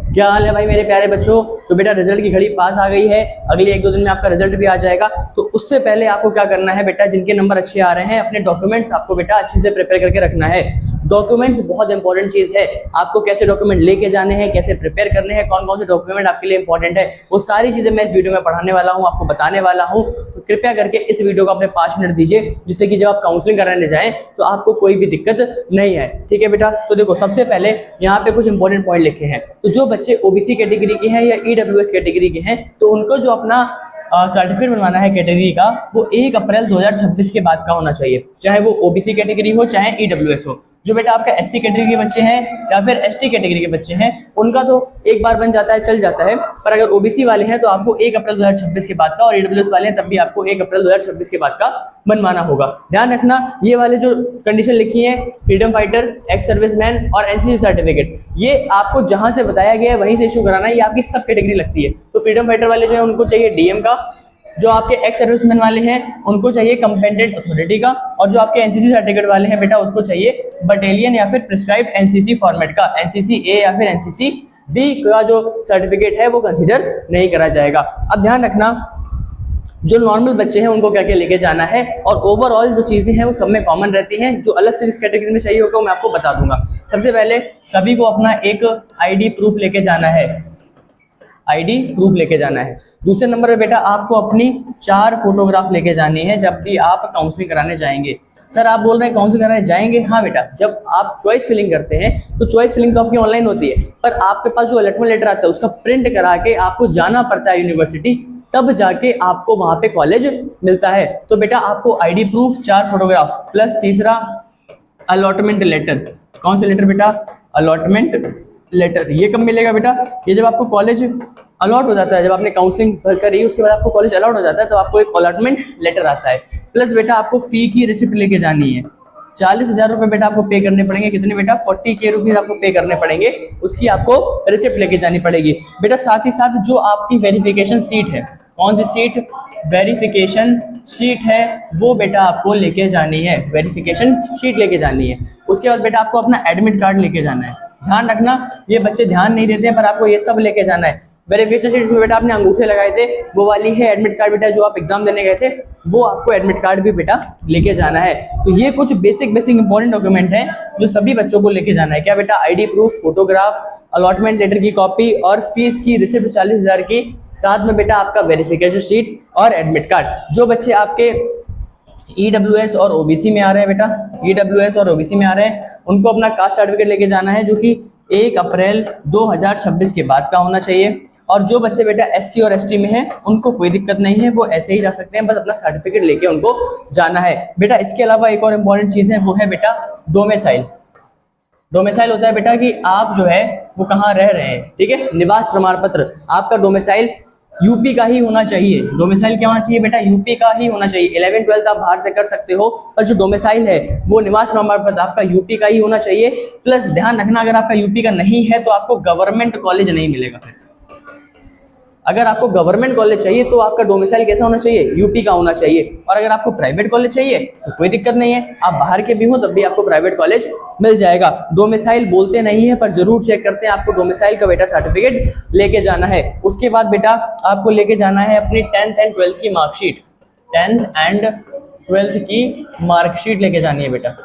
क्या हाल है भाई मेरे प्यारे बच्चों। तो बेटा रिजल्ट की घड़ी पास आ गई है, अगले 1-2 दिन में आपका रिजल्ट भी आ जाएगा। तो उससे पहले आपको क्या करना है बेटा, जिनके नंबर अच्छे आ रहे हैं अपने डॉक्यूमेंट्स आपको बेटा अच्छे से प्रिपेयर करके रखना है। डॉक्यूमेंट्स बहुत इंपॉर्टेंट चीज है, आपको कैसे डॉक्यूमेंट लेके जाने हैं, कैसे प्रिपेयर करने हैं, कौन कौन से डॉक्यूमेंट आपके लिए इंपॉर्टेंट है, वो सारी चीजें मैं इस वीडियो में पढ़ाने वाला हूँ, आपको बताने वाला हूँ। तो कृपया करके इस वीडियो को अपने 5 मिनट दीजिए, जिससे कि जब आप काउंसलिंग कराने जाएं तो आपको कोई भी दिक्कत नहीं है। ठीक है बेटा, तो देखो सबसे पहले यहाँ पे कुछ इंपॉर्टेंट पॉइंट लिखे हैं। तो जो बच्चे ओबीसी कैटेगरी के हैं या ईडब्ल्यूएस कैटेगरी के हैं, तो उनको जो अपना सर्टिफिकेट बनवाना है कैटेगरी का, वो 1 अप्रैल 2026 के बाद का होना चाहिए, चाहे वो ओबीसी कैटेगरी हो चाहे ईडब्ल्यूएस हो। जो बेटा आपका एससी कैटेगरी के बच्चे हैं या फिर एसटी कैटेगरी के बच्चे हैं, उनका तो एक बार बन जाता है, चल जाता है। पर अगर ओबीसी वाले हैं तो आपको 1 अप्रैल 2026 के बाद का, और ईडब्ल्यूएस वाले हैं तब भी आपको 1 अप्रैल 2026 के बाद का बनवाना होगा। ध्यान रखना, ये वाले जो कंडीशन लिखी है, फ्रीडम फाइटर, एक्स सर्विसमैन और एनसीसी सर्टिफिकेट, ये आपको जहां से बताया गया है वहीं से इशू कराना है। ये आपकी सब कैटेगरी लगती है। तो फ्रीडम फाइटर वाले जो है उनको चाहिए डीएम का, जो आपके एक्स सर्विसमैन वाले हैं उनको चाहिए कंपेटेंट अथॉरिटी का, और जो आपके एनसीसी सर्टिफिकेट वाले हैं बेटा उसको चाहिए बटालियन या फिर प्रिस्क्राइब्ड एनसीसी फॉर्मेट का। एनसीसी ए या फिर एनसीसी बी का जो सर्टिफिकेट है वो कंसीडर नहीं करा जाएगा। अब ध्यान रखना, जो नॉर्मल बच्चे हैं उनको क्या क्या लेके जाना है, और ओवरऑल जो चीजें हैं वो सब में कॉमन रहती हैं। जो अलग से जिस कैटेगरी में चाहिए होगा मैं आपको बता दूंगा। सबसे पहले सभी को अपना एक आईडी प्रूफ लेके जाना है, आईडी प्रूफ लेके जाना है। दूसरे नंबर पे बेटा आपको अपनी 4 फोटोग्राफ लेके जानी है जब भी आप काउंसलिंग कराने जाएंगे। सर आप बोल रहे हैं काउंसलिंग कराने जाएंगे? हाँ बेटा, जब आप चॉइस फिलिंग करते हैं तो चॉइस फिलिंग तो आपकी ऑनलाइन होती है, पर आपके पास जो अलॉटमेंट लेटर आता है उसका प्रिंट करा के आपको जाना पड़ता है यूनिवर्सिटी, तब जाके आपको वहां पे कॉलेज मिलता है। तो बेटा आपको आईडी प्रूफ, 4 फोटोग्राफ प्लस तीसरा अलॉटमेंट लेटर। कौन सा लेटर बेटा? Allotment letter. ये कब मिलेगा बेटा? ये जब आपको कॉलेज अलॉट हो जाता है, जब आपने काउंसलिंग करी उसके बाद आपको कॉलेज अलॉट हो जाता है तो आपको एक अलॉटमेंट लेटर आता है। प्लस बेटा आपको फी की रिसिप्ट लेके जानी है। 40,000 रुपये बेटा आपको पे करने पड़ेंगे। कितने बेटा? 40K रुपीज आपको पे करने पड़ेंगे, उसकी आपको रिसिप्ट लेके जानी पड़ेगी बेटा। साथ ही साथ जो आपकी वेरिफिकेशन सीट है, कौन सी सीट? वेरिफिकेशन शीट है, वो बेटा आपको लेके जानी है, वेरिफिकेशन शीट लेके जानी है। उसके बाद बेटा आपको अपना एडमिट कार्ड लेके जाना है। ध्यान रखना, ये बच्चे ध्यान नहीं देते हैं पर आपको ये सब लेके जाना है। वेरिफिकेशन शीट में बेटा आपने अंगूठे लगाए थे वो वाली है। एडमिट कार्ड बेटा जो आप एग्जाम देने गए थे वो आपको एडमिट कार्ड भी बेटा लेके जाना है। तो ये कुछ बेसिक इंपॉर्टेंट डॉक्यूमेंट हैं जो सभी बच्चों को लेके जाना है। क्या बेटा? ID proof, photograph, allotment letter की कॉपी और फीस की रिसिप्ट 40,000 की, साथ में बेटा आपका वेरिफिकेशन शीट और एडमिट कार्ड। जो बच्चे आपके ईडब्ल्यूएस और ओबीसी में आ रहे हैं बेटा, ईडब्ल्यूएस और ओबीसी में आ रहे हैं, उनको अपना कास्ट सर्टिफिकेट लेके जाना है जो कि 1 अप्रैल 2026 के बाद का होना चाहिए। और जो बच्चे बेटा एससी और एसटी में हैं उनको कोई दिक्कत नहीं है, वो ऐसे ही जा सकते हैं, बस अपना सर्टिफिकेट लेके उनको जाना है बेटा। इसके अलावा एक और इम्पॉर्टेंट चीज़ है, वो है बेटा डोमिसाइल। डोमिसाइल होता है बेटा कि आप जो है वो कहाँ रह रहे हैं, ठीक है। निवास प्रमाण पत्र, आपका डोमिसाइल यूपी का ही होना चाहिए। डोमिसाइल क्या होना चाहिए बेटा? यूपी का ही होना चाहिए। 11-12 आप बाहर से कर सकते हो, पर जो डोमिसाइल है वो निवास प्रमाण पत्र आपका यूपी का ही होना चाहिए। प्लस ध्यान रखना, अगर आपका यूपी का नहीं है तो आपको गवर्नमेंट कॉलेज नहीं मिलेगा। फिर अगर आपको गवर्नमेंट कॉलेज चाहिए तो आपका डोमिसाइल कैसा होना चाहिए? यूपी का होना चाहिए। और अगर आपको प्राइवेट कॉलेज चाहिए तो कोई दिक्कत नहीं है, आप बाहर के भी हो तब भी आपको प्राइवेट कॉलेज मिल जाएगा। डोमिसाइल बोलते नहीं है पर जरूर चेक करते हैं। आपको डोमिसाइल का बेटा सर्टिफिकेट लेके जाना है। उसके बाद बेटा आपको लेके जाना है अपनी 10th एंड 12th की मार्कशीट। 10th एंड 12th की मार्कशीट लेके जानी है बेटा,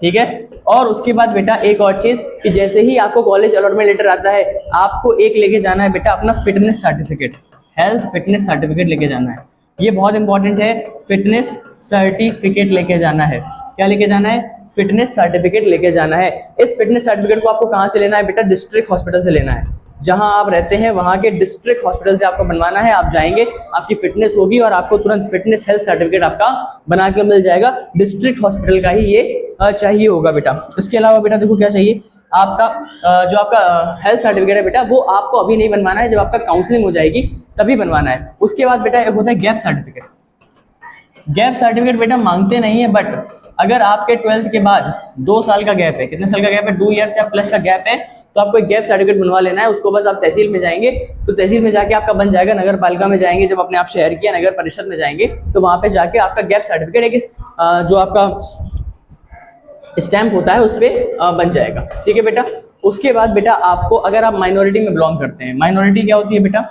ठीक है। और उसके बाद बेटा एक और चीज कि जैसे ही आपको कॉलेज अलॉटमेंट लेटर आता है आपको एक लेके जाना है बेटा अपना fitness certificate, health fitness certificate लेके जाना है। ये बहुत इंपॉर्टेंट है, फिटनेस सर्टिफिकेट लेके जाना है। क्या लेके जाना है? फिटनेस सर्टिफिकेट लेके जाना है। इस फिटनेस सर्टिफिकेट को आपको कहाँ से लेना है बेटा? डिस्ट्रिक्ट हॉस्पिटल से लेना है। जहां आप रहते हैं वहां के डिस्ट्रिक्ट हॉस्पिटल से आपको बनवाना है। आप जाएंगे, आपकी फिटनेस होगी और आपको तुरंत फिटनेस हेल्थ सर्टिफिकेट आपका बना के मिल जाएगा। डिस्ट्रिक्ट हॉस्पिटल का ही ये चाहिए होगा बेटा। इसके अलावा बेटा देखो क्या चाहिए, आपका जो आपका हेल्थ सर्टिफिकेट है बेटा वो आपको अभी नहीं बनवाना है, जब आपका काउंसलिंग हो जाएगी तभी बनवाना है। उसके बाद बेटा एक होता है गैप सर्टिफिकेट। गैप सर्टिफिकेट बेटा मांगते नहीं है, बट अगर आपके 12th के बाद 2 साल का गैप है, कितने साल का गैप है? 2 ईयर्स या प्लस का गैप है, तो आपको एक गैप सर्टिफिकेट बनवा लेना है। उसको बस आप तहसील में जाएंगे तो तहसील में जाके आपका बन जाएगा। नगर पालिका में जाएंगे, जब अपने आप शहर की या नगर परिषद में जाएंगे तो वहां पे जाके आपका गैप सर्टिफिकेट एक जो आपका स्टैंप होता है उस पर बन जाएगा, ठीक है बेटा। उसके बाद बेटा आपको, अगर आप माइनॉरिटी में बिलोंग करते हैं, माइनॉरिटी क्या होती है बेटा,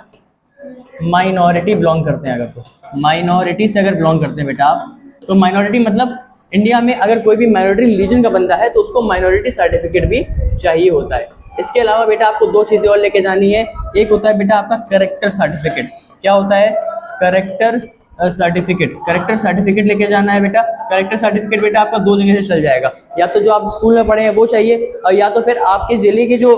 माइनॉरिटी बिलोंग करते हैं, अगर तो माइनॉरिटी से अगर बिलोंग करते हैं बेटा आप, तो माइनॉरिटी मतलब इंडिया में अगर कोई भी माइनॉरिटी रिलीजन का बंदा है तो उसको माइनॉरिटी सर्टिफिकेट भी चाहिए होता है। इसके अलावा बेटा आपको दो चीज़ें और लेके जानी है। एक होता है बेटा आपका करेक्टर सर्टिफिकेट। क्या होता है? Character certificate. करेक्टर सर्टिफिकेट लेके जाना है बेटा। करेक्टर सर्टिफिकेट बेटा आपका दो जगह से चल जाएगा, या तो जो आप स्कूल में पढ़े हैं वो चाहिए, और या तो फिर आपके जिले के जो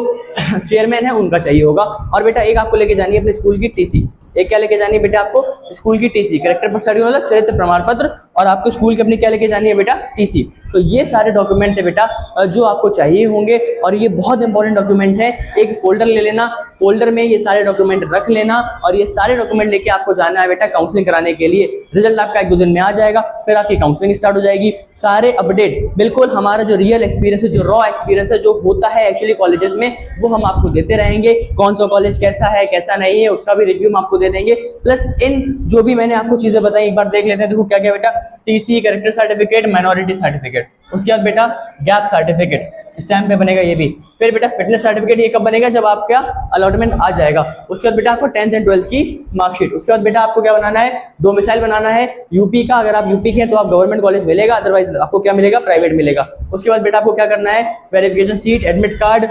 चेयरमैन है उनका चाहिए होगा। और बेटा एक आपको लेके जानी है अपने स्कूल की टीसी। एक क्या लेके जानी है बेटा आपको? स्कूल की टीसी। करेक्टर सर्टिफिकेट मतलब चरित्र प्रमाण पत्र, और आपको स्कूल की अपनी क्या लेके जानी है बेटा? टीसी। तो ये सारे डॉक्यूमेंट है बेटा जो आपको चाहिए होंगे, और ये बहुत इंपॉर्टेंट डॉक्यूमेंट है। एक फोल्डर ले लेना, फोल्डर में ये सारे डॉक्यूमेंट रख लेना, और ये सारे डॉक्यूमेंट लेके आपको जाना है बेटा काउंसलिंग कराने के लिए। रिजल्ट आपका 1-2 दिन में आ जाएगा, फिर आपकी काउंसलिंग स्टार्ट हो जाएगी। सारे अपडेट बिल्कुल हमारा जो रियल एक्सपीरियंस है, जो रॉ एक्सपीरियंस है, जो होता है एक्चुअली कॉलेजेस में, वो हम आपको देते रहेंगे। कौन सा कॉलेज कैसा है कैसा नहीं है उसका भी रिव्यू हम आपको दे देंगे। प्लस इन जो भी मैंने आपको चीजें बताई एक बार देख लेते हैं। देखो क्या क्या बेटा, TC, character certificate, minority certificate, उसके बाद बेटा गैप सर्टिफिकेट, स्टैम्प पे बनेगा ये भी। फिर बेटा फिटनेस सर्टिफिकेट, ये कब बनेगा? जब आपका अलॉटमेंट आ जाएगा। उसके बाद बेटा आपको 10th एंड 12th की मार्कशीट। उसके बाद बेटा आपको क्या बनाना है? डोमिसाइल बनाना है यूपी का। अगर आप यूपी के हैं तो आप गवर्नमेंट कॉलेज मिलेगा, अदरवाइज आपको क्या मिलेगा? प्राइवेट मिलेगा। उसके बाद बेटा आपको क्या करना है? Verification seat, admit card,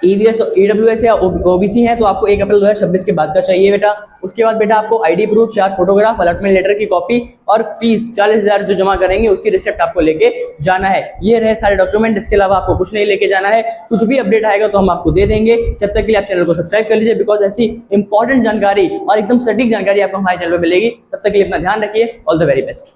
EVS, EWS या ओबीसी है तो आपको 1 अप्रैल 2026 के बाद का चाहिए बेटा। उसके बाद बेटा आपको ID proof, 4 photograph, allotment letter की कॉपी, और फीस 40,000 जो जमा करेंगे उसकी रिसिप्ट आपको लेके जाना है। ये रहे सारे डॉक्यूमेंट, इसके अलावा आपको कुछ नहीं लेके जाना है। कुछ भी अपडेट आएगा तो हम आपको दे देंगे। जब तक के लिए आप चैनल को सब्सक्राइब कर लीजिए, बिकॉज ऐसी इंपॉर्टेंट जानकारी और एकदम सटीक जानकारी आपको हमारे चैनल पर मिलेगी। तब तक के लिए अपना ध्यान रखिए। All the very best.